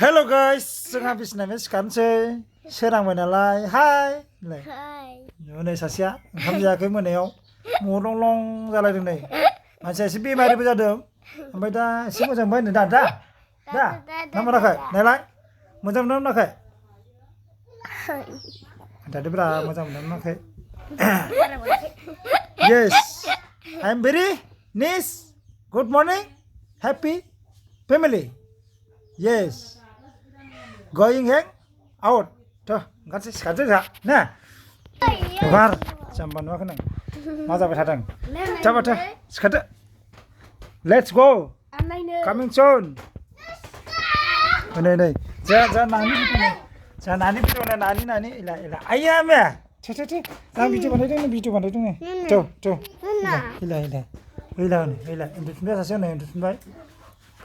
Hello guys, जोंहा बिसिनाय सिखारनोसै सोरांबाय नालाय हाय नै नै सासेया ओंखाम जायाखै मोनायाव मलं जालायदों नै मानसिया एसे बेमारिबो जादों ओमफ्राय दा एसे मोजां मोनबाय नो दा ना मोनाखै नायलाय मोजां मोनदों मोनाखै दादोब्रा मोजां मोनदों मोनाखै Yes, I am very nice. Good morning, happy family. Yes. Going hang out. Tuh, kan sih sekarang sih, nah. Keluar, jamban apa kan? Masa bersadang. Coba tuh, sekarang. Let's go. Coming soon. Nih. Jangan nani itu nani. Ilah. Ayam ya. Cek. Nah, video mana itu nih. Tuh. Ilah. Untuk sebenarnya saya nih, untuk sebenarnya.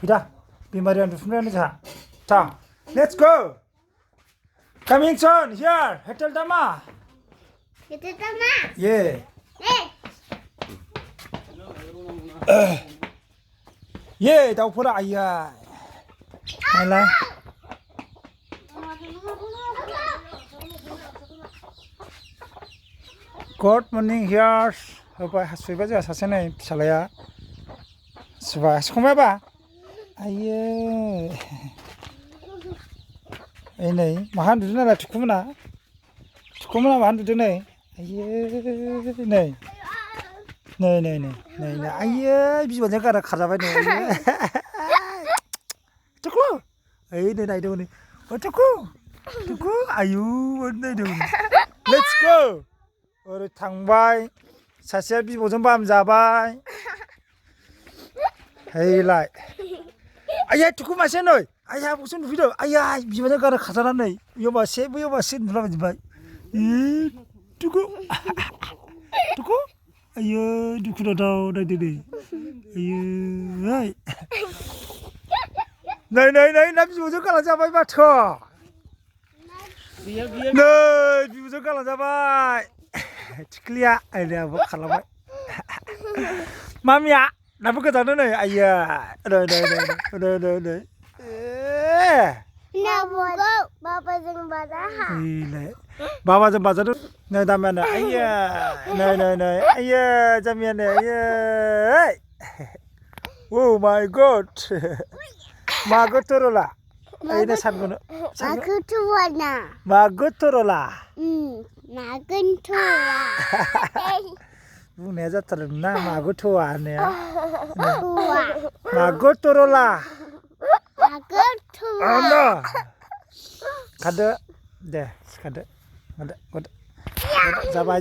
Pindah. Bimari untuk sebenarnya nih, Ciao. Let's go. Coming soon here. Hotel Dama. Yeah. Yeah, tao pura ayah. Alah. Good morning here. Apa hasbi baca sasen nih salaya. Subah sekolah apa? Ayah. Ini mahan duduk nala tukumna mahan duduk nih. Nih. Ayah, bisa banyak cara kerja nih. Cukup. Ini naik dong nih. Oh cukup. Ayo, naik dong. Let's go. Orang थांबाय सासेया बिबौजों balm जाबाय. Heilai. Ayah cukup masih nih. Ayah bosan video. Ayah bisa cara khazana nih. Yo masih belum jumpa. Cukup. Ayah cukup dah deh. Ayah. Nai, nabi bosan kalau jabai baca. Nai, bosan kalau jabai. Ciklia, ada apa kalau baik. Mami ya. Napa ke sana nih? Ayah. Udah. Bapak jeng bazaar. Iya. Bapak jeng bazaar tuh nih tambahan. Ayah. Nih. Ayah jamian deh. Ayah. Oh my God. Magot torola. Ini sanggul. Magot tuana. Magot torola. Magot tuana. Bukannya terlalu magot tuana. Magot torola. Magot tuana. Kada deh, kada. Jabai.